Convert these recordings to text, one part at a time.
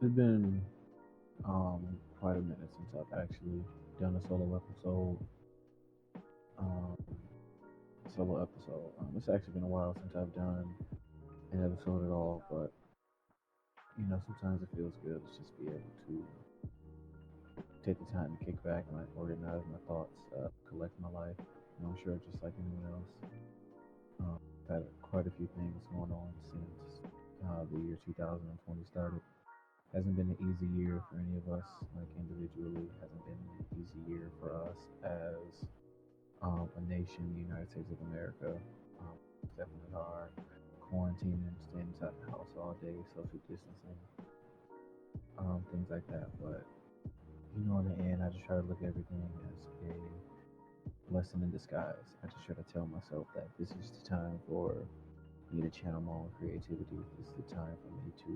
It's been quite a minute since I've actually done a um, solo episode. It's actually been a while since I've done an episode at all, but sometimes it feels good to just be able to take the time to kick back and like organize my thoughts, collect my life. I'm sure just like anyone else, I've had quite a few things going on since the year 2020 started. Hasn't been an easy year for any of us, like individually. Hasn't been an easy year for us as a nation, the United States of America. It's definitely hard. Quarantining, staying inside the house all day, social distancing, things like that. But in the end, I just try to look at everything as a blessing in disguise. I just try to tell myself that this is the time for me to channel my own creativity. This is the time for me to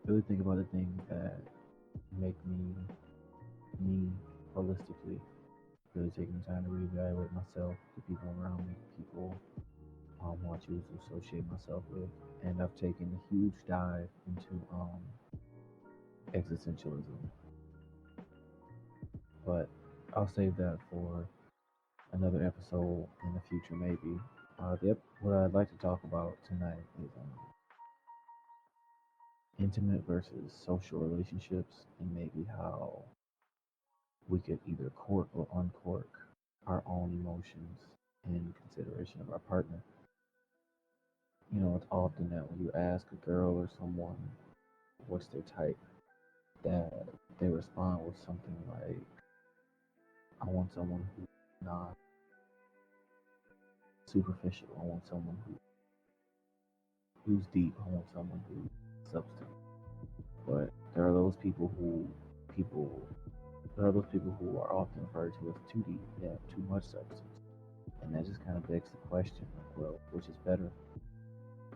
really think about the things that make me holistically. Really taking the time to reevaluate myself, the people around me, people who I choose to associate myself with. And I've taken a huge dive into existentialism. But I'll save that for another episode in the future, maybe. What I'd like to talk about tonight is intimate versus social relationships, and maybe how we could either cork or uncork our own emotions in consideration of our partner. It's often that when you ask a girl or someone what's their type, that they respond with something like, I want someone who's not superficial. I want someone who's deep. I want someone who's substance. But there are those people there are those people who are often referred to as too deep. They have too much substance. And that just kind of begs the question, like, well, which is better?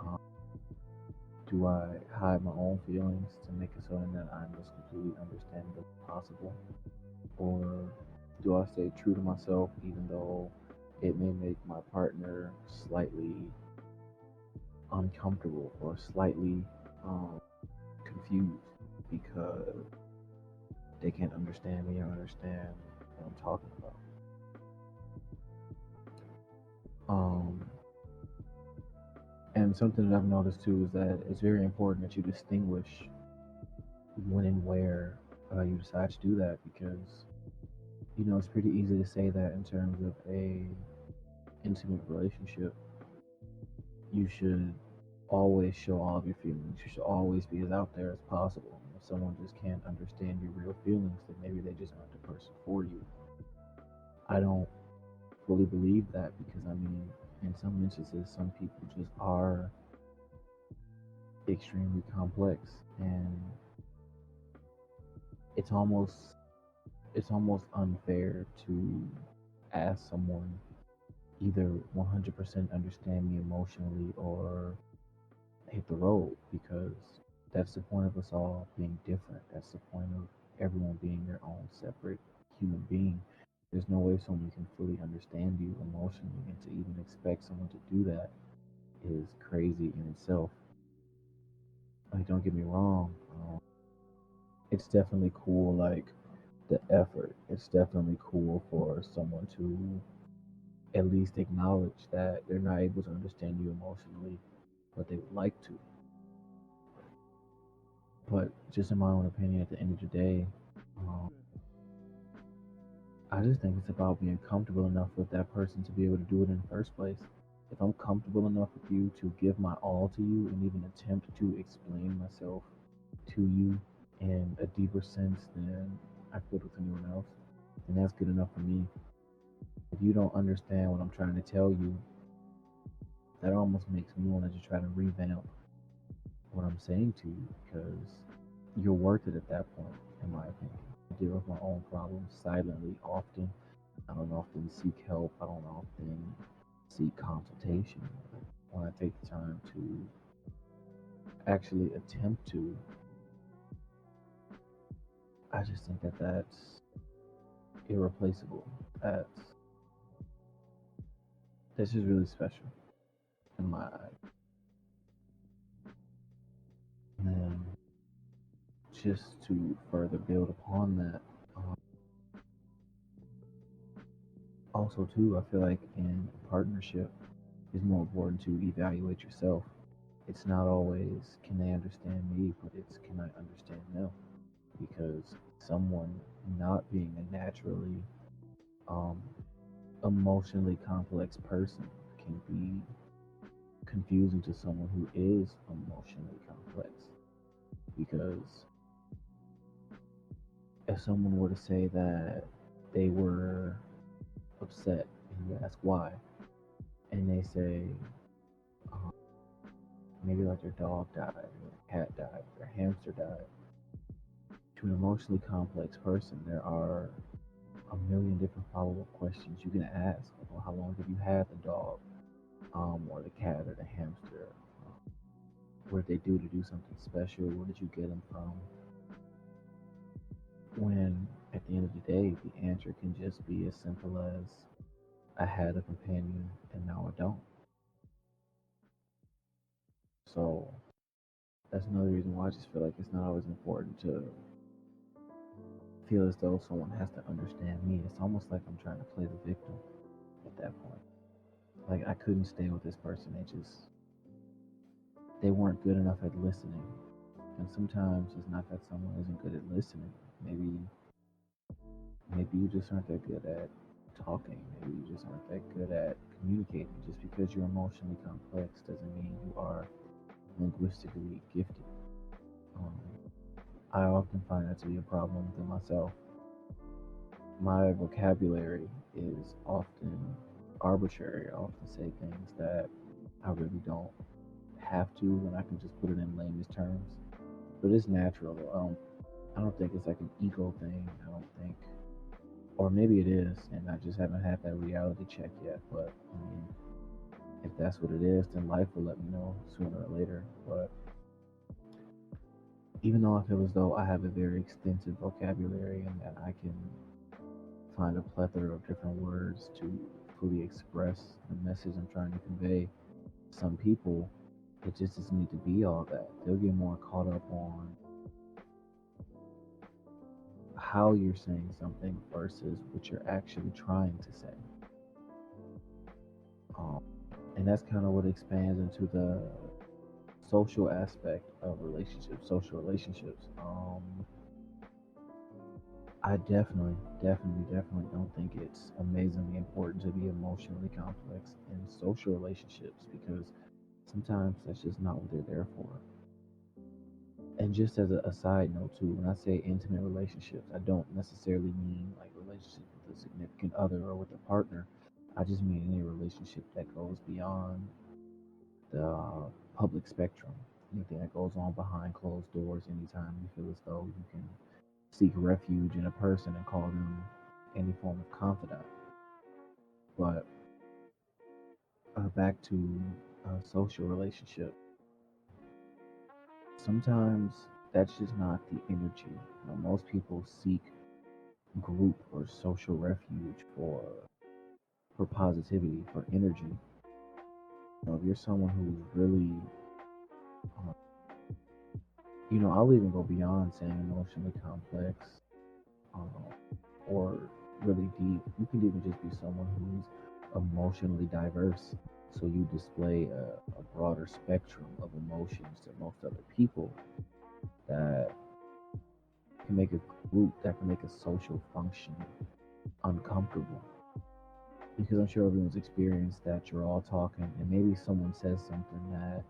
Um, do I hide my own feelings to make it so that I'm as completely understanding as possible? Or do I stay true to myself even though it may make my partner slightly uncomfortable or slightly confused because they can't understand me or understand what I'm talking about? Um, and something that I've noticed too is that it's very important that you distinguish when and where you decide to do that, because it's pretty easy to say that in terms of a intimate relationship, you should always show all of your feelings. You should always be as out there as possible. If someone just can't understand your real feelings, then maybe they just aren't the person for you. I don't fully believe that, because I mean, in some instances, some people just are extremely complex, and it's almost it's almost unfair to ask someone either 100% understand me emotionally or hit the road, because that's the point of us all being different. That's the point of everyone being their own separate human being. There's no way someone can fully understand you emotionally, and to even expect someone to do that is crazy in itself. Like, don't get me wrong, it's definitely cool, like the effort. It's definitely cool for someone to at least acknowledge that they're not able to understand you emotionally, but they would like to. But just in my own opinion, at the end of the day, um, I just think it's about being comfortable enough with that person to be able to do it in the first place. If I'm comfortable enough with you to give my all to you and even attempt to explain myself to you in a deeper sense than I could with anyone else, then that's good enough for me. If you don't understand what I'm trying to tell you, that almost makes me want to just try to revamp what I'm saying to you, because you're worth it at that point, in my opinion. I deal with my own problems silently often. I don't often seek help. I don't often seek consultation. When I take the time to actually attempt to, I just think that that's irreplaceable. That's that's just really special in my eyes. Man. just to further build upon that, um, also too, I feel like in a partnership, it's more important to evaluate yourself. It's not always can they understand me, but it's can I understand them? Because someone not being a naturally um, emotionally complex person can be confusing to someone who is emotionally complex. Because if someone were to say that they were upset and you ask why, and they say um, maybe like their dog died, or their cat died, or their hamster died, to an emotionally complex person, there are a million different follow-up questions you can ask. Well, how long have you had the dog, or the cat, or the hamster? What did they do to do something special? Where did you get them from? When at the end of the day, the answer can just be as simple as I had a companion and now I don't. So that's another reason why I just feel like it's not always important to feel as though someone has to understand me. It's almost like I'm trying to play the victim at that point. Like I couldn't stay with this person. They weren't good enough at listening. And sometimes it's not that someone isn't good at listening. Maybe you just aren't that good at talking. Maybe you just aren't that good at communicating. Just because you're emotionally complex doesn't mean you are linguistically gifted. Um, I often find that to be a problem within myself. My vocabulary is often arbitrary. I often say things that I really don't have to, and I can just put it in layman's terms. But it's natural. I don't think it's like an ego thing. I don't think, or maybe it is, and I just haven't had that reality check yet. But I mean, if that's what it is, then life will let me know sooner or later. But even though I feel as though I have a very extensive vocabulary and that I can find a plethora of different words to fully express the message I'm trying to convey, some people, it just doesn't need to be all that. They'll get more caught up on how you're saying something versus what you're actually trying to say. Um, and that's kind of what expands into the social aspect of relationships, social relationships. I definitely don't think it's amazingly important to be emotionally complex in social relationships because sometimes that's just not what they're there for. And just as a side note too, when I say intimate relationships, I don't necessarily mean like relationship with a significant other or with a partner. I just mean any relationship that goes beyond the public spectrum. Anything that goes on behind closed doors, anytime you feel as though you can seek refuge in a person and call them any form of confidant. But back to a social relationship, sometimes that's just not the energy. Most people seek group or social refuge for positivity, for energy. If you're someone who's really, uh, I'll even go beyond saying emotionally complex, or really deep. You can even just be someone who's emotionally diverse. So you display a broader spectrum of emotions than most other people that can make a group, that can make a social function uncomfortable. Because I'm sure everyone's experienced that you're all talking and maybe someone says something that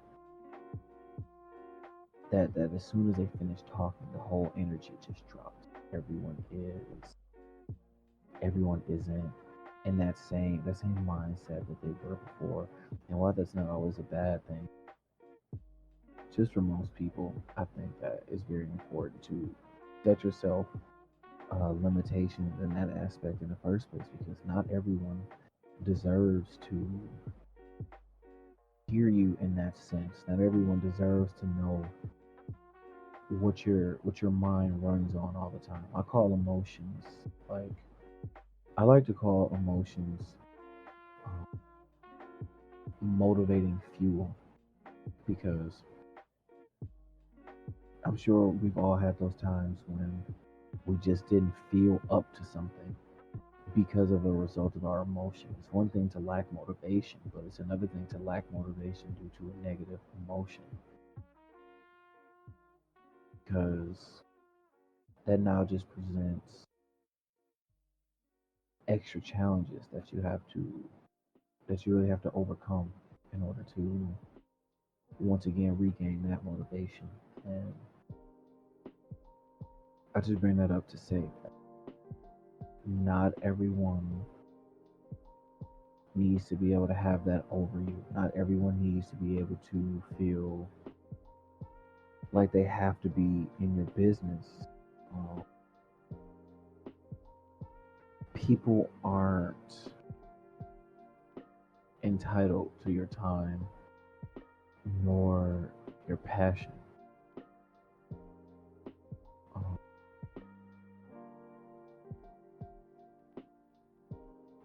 as soon as they finish talking, the whole energy just drops. Everyone isn't in that same mindset that they were before. And while that's not always a bad thing, just for most people, I think that it's very important to set yourself limitations in that aspect in the first place because not everyone deserves to hear you in that sense. Not everyone deserves to know what your mind runs on all the time. I call emotions like I like to call emotions um, motivating fuel because I'm sure we've all had those times when we just didn't feel up to something because of a result of our emotions. It's one thing to lack motivation, but it's another thing to lack motivation due to a negative emotion because that now just presents extra challenges that you really have to overcome in order to once again regain that motivation. And I just bring that up to say that not everyone needs to be able to have that over you. Not everyone needs to be able to feel like they have to be in your business. Um, People aren't entitled to your time nor your passion. Um,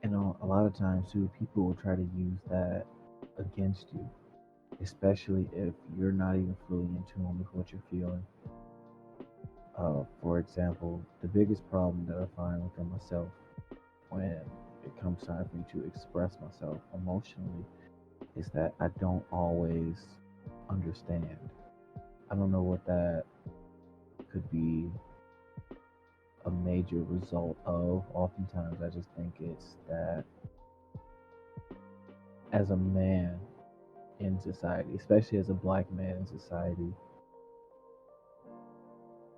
and a lot of times, too, people will try to use that against you, especially if you're not even fully in tune with what you're feeling. For example, the biggest problem that I find within myself when it comes time for me to express myself emotionally is that I don't always understand. I don't know what that could be a major result of. Oftentimes, I just think it's that as a man in society, especially as a black man in society,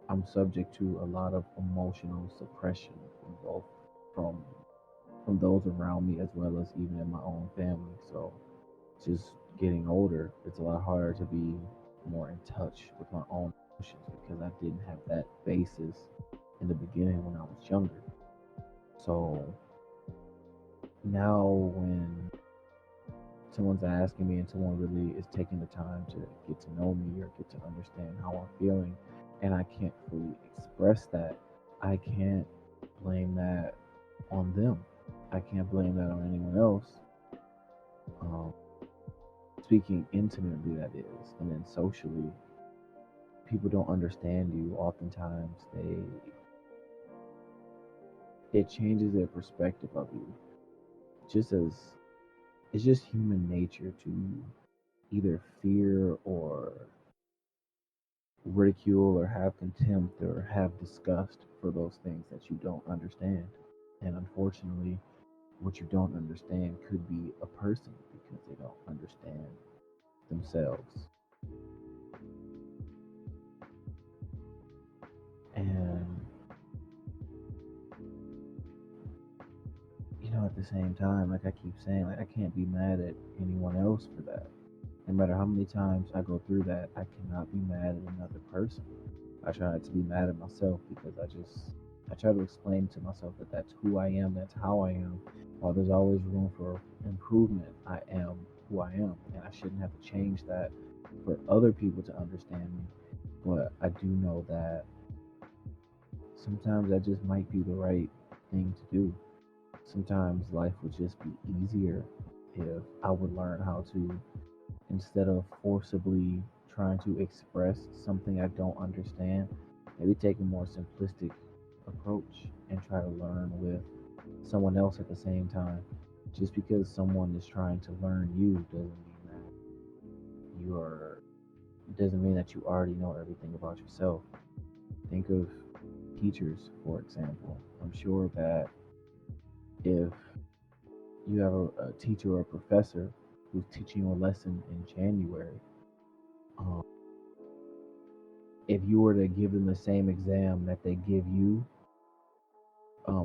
I'm subject to a lot of emotional suppression from both from from those around me as well as even in my own family. So just getting older, it's a lot harder to be more in touch with my own emotions because I didn't have that basis in the beginning when I was younger. So now when someone's asking me and someone really is taking the time to get to know me or get to understand how I'm feeling and I can't fully express that, I can't blame that on them. I can't blame that on anyone else. Um, Speaking intimately, that is, and then socially, people don't understand you. Oftentimes, it changes their perspective of you. Just as it's just human nature to either fear or ridicule or have contempt or have disgust for those things that you don't understand. And unfortunately, what you don't understand could be a person because they don't understand themselves. And, at the same time, like I keep saying, like I can't be mad at anyone else for that. No matter how many times I go through that, I cannot be mad at another person. I try not to be mad at myself because I try to explain to myself that that's who I am, that's how I am. While there's always room for improvement, I am who I am, and I shouldn't have to change that for other people to understand me. But I do know that sometimes that just might be the right thing to do. Sometimes life would just be easier if I would learn how to, instead of forcibly trying to express something I don't understand, maybe take a more simplistic approach and try to learn with someone else at the same time. Just because someone is trying to learn you you're doesn't mean that you already know everything about yourself. Think of teachers, for example. I'm sure that if you have a teacher or a professor who's teaching you a lesson in January, um, if you were to give them the same exam that they give you,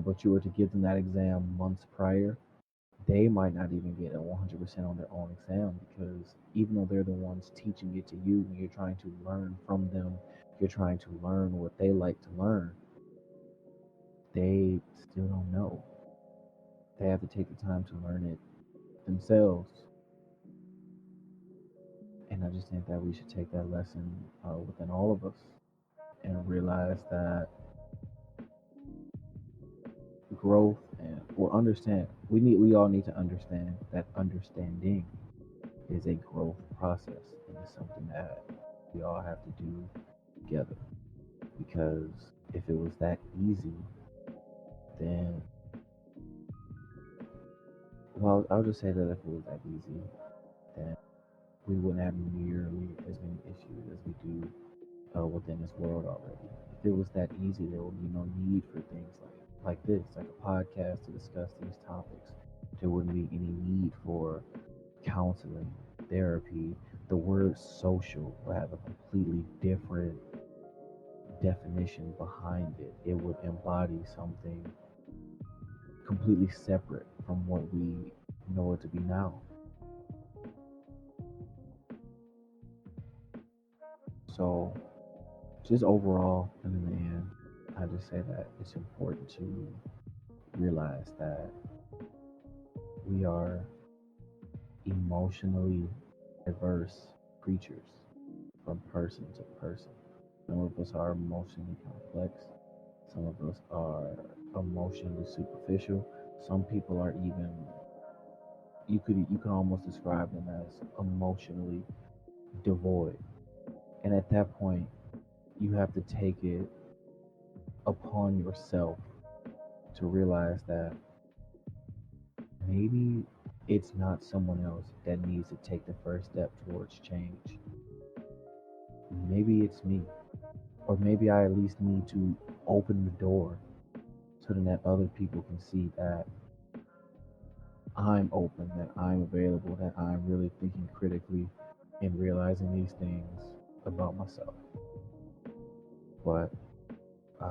but you were to give them that exam months prior, they might not even get a 100% on their own exam because even though they're the ones teaching it to you, when you're trying to learn from them, you're trying to learn what they like to learn, they still don't know. They have to take the time to learn it themselves. And I just think that we should take that lesson within all of us and realize that growth and or understand we all need to understand that understanding is a growth process and it's something that we all have to do together. Because if it was that easy, then, well, I'll just say that if it was that easy, then we wouldn't have nearly as many issues as we do within this world already. If it was that easy, there would be no need for things like this, like a podcast to discuss these topics. There wouldn't be any need for counseling, therapy. The word social would have a completely different definition behind it. It would embody something completely separate from what we know it to be now. So, just overall, and in the end, I just say that it's important to realize that we are emotionally diverse creatures from person to person. Some of us are emotionally complex, some of us are emotionally superficial. Some people are even, you can almost describe them as emotionally devoid. And at that point, you have to take it upon yourself to realize that maybe it's not someone else that needs to take the first step towards change. Maybe it's me. Or maybe I at least need to open the door so that other people can see that I'm open, that I'm available, that I'm really thinking critically and realizing these things about myself. But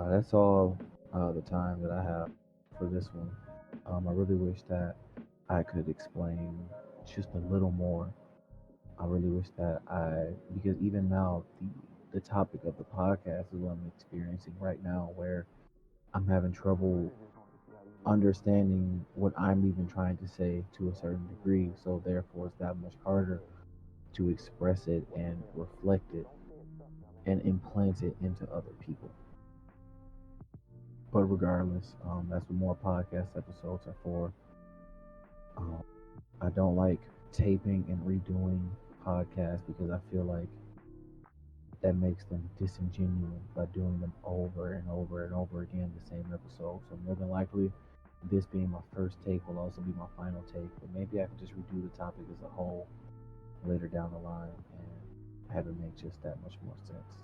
that's all the time that I have for this one. I really wish that I could explain just a little more. I really wish that because even now, the topic of the podcast is what I'm experiencing right now, where I'm having trouble understanding what I'm even trying to say to a certain degree. So therefore, it's that much harder to express it and reflect it and implant it into other people. But regardless, that's what more podcast episodes are for. Um, I don't like taping and redoing podcasts because I feel like that makes them disingenuous by doing them over and over and over again, the same episode. So more than likely, this being my first take will also be my final take. But maybe I can just redo the topic as a whole later down the line and have it make just that much more sense.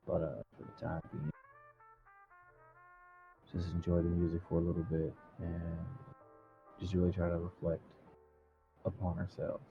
But for the time being, just enjoy the music for a little bit and just really try to reflect upon ourselves.